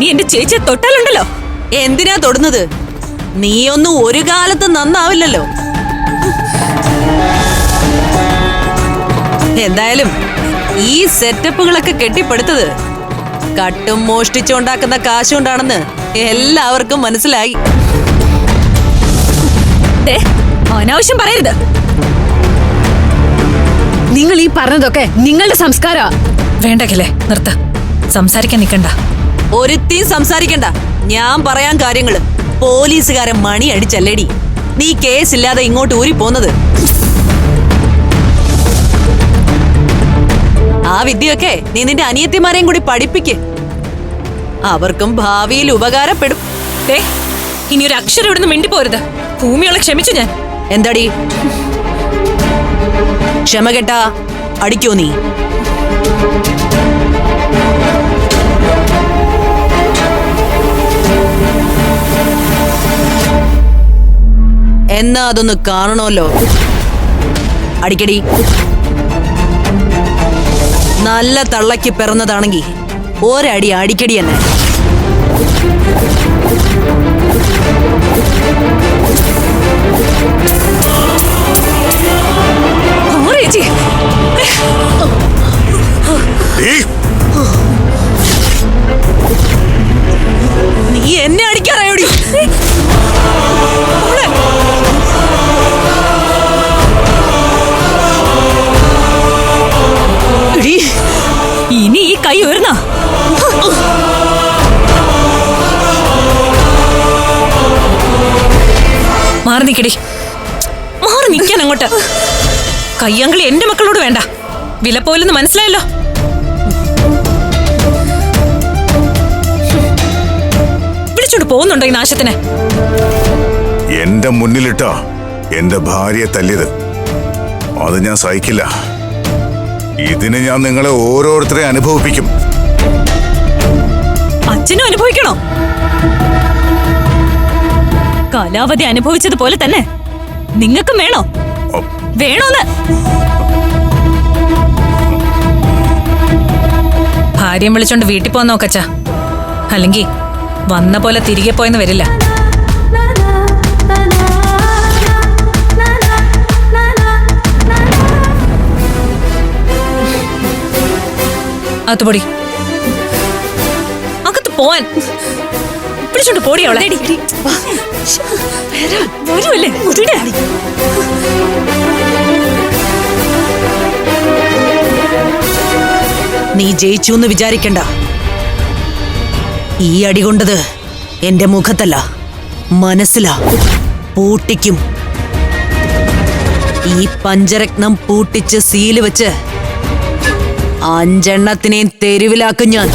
ഇനി എന്റെ ചേച്ചിയെ തൊട്ടാലുണ്ടല്ലോ. എന്തിനാ തൊടുന്നത്? നീയൊന്നും ഒരു കാലത്ത് നന്നാവില്ലല്ലോ. എന്തായാലും ഈ സെറ്റപ്പുകളൊക്കെ കെട്ടിപ്പടുത്തത് കട്ടും മോഷ്ടിച്ചുണ്ടാക്കുന്ന കാശുകൊണ്ടാണെന്ന് എല്ലാവർക്കും മനസ്സിലായി. അനാവശ്യം പറയരുത്. നിങ്ങൾ ഈ പറഞ്ഞതൊക്കെ നിങ്ങളുടെ സംസ്കാരാ. വേണ്ടല്ലേ, നിർത്ത. സംസാരിക്കാൻ നിൽക്കണ്ട. ഒരുത്തിയും സംസാരിക്കണ്ട. ഞാൻ പറയാൻ കാര്യങ്ങള്. പോലീസുകാരൻ മണി അടിച്ചല്ലേടി നീ കേസില്ലാതെ ഇങ്ങോട്ട് ഊരി പോന്നത്. ആ വിദ്യയൊക്കെ നീ നിന്റെ അനിയത്തിമാരെയും കൂടി പഠിപ്പിക്ക്. അവർക്കും ഭാവിയിൽ ഉപകാരപ്പെടും. ഇനി ഒരു അക്ഷരം ഇവിടുന്ന് മിണ്ടിപ്പോരുത്. ഭൂമിയോളെ ക്ഷമിച്ചു ഞാൻ. എന്താടി ക്ഷമ കെട്ടാ അടിക്കോ നീ? എന്നാ അതൊന്ന് കാണണമല്ലോ. അടിക്കടി. നല്ല തള്ളയ്ക്ക് പിറന്നതാണെങ്കി ഒരടി അടിക്കടി തന്നെ. നീ എന്നെ അടിക്കാറായോടി? ഇനി ഈ കൈ ഉയർന്ന മാറി നിക്കടി. മാറി നിക്കാൻ അങ്ങോട്ട്. കയ്യാങ്കളി എന്റെ മക്കളോട് വേണ്ട. വില പോലെന്ന് മനസ്സിലായല്ലോ. വിളിച്ചോണ്ട് പോകുന്നുണ്ടോ ഈ നാശത്തിന്? എന്റെ മുന്നിലിട്ടോ എന്റെ ഭാര്യയെ തല്ലിയത് അത് ഞാൻ സഹിക്കില്ല. ഇതിന് ഞാൻ നിങ്ങളെ ഓരോരുത്തരെ അനുഭവിപ്പിക്കും. അച്ഛനും അനുഭവിക്കണോ? കാലാവധി അനുഭവിച്ചതുപോലെ തന്നെ നിങ്ങൾക്കും വേണോ? വേണോന്ന്. ഭാര്യയും വിളിച്ചോണ്ട് വീട്ടിൽ പോകാൻ നോക്കച്ച. അല്ലെങ്കിൽ വന്ന പോലെ തിരികെ പോയെന്ന് വരില്ല. അകത്തുപൊടി. അകത്ത് പോവാൻ വിളിച്ചോണ്ട് പോടി അവളെ. വരുമല്ലേ? നീ ജയിച്ചു എന്ന് വിചാരിക്കണ്ട. ഈ അടി കൊണ്ടത് എന്റെ മുഖത്തല്ല, മനസ്സിലാ. പൂട്ടിക്കും. ഈ പഞ്ചരത്നം പൂട്ടിച്ച് സീല് വെച്ച് 5 എണ്ണത്തിനെയും തെരുവിലാക്കും ഞാൻ.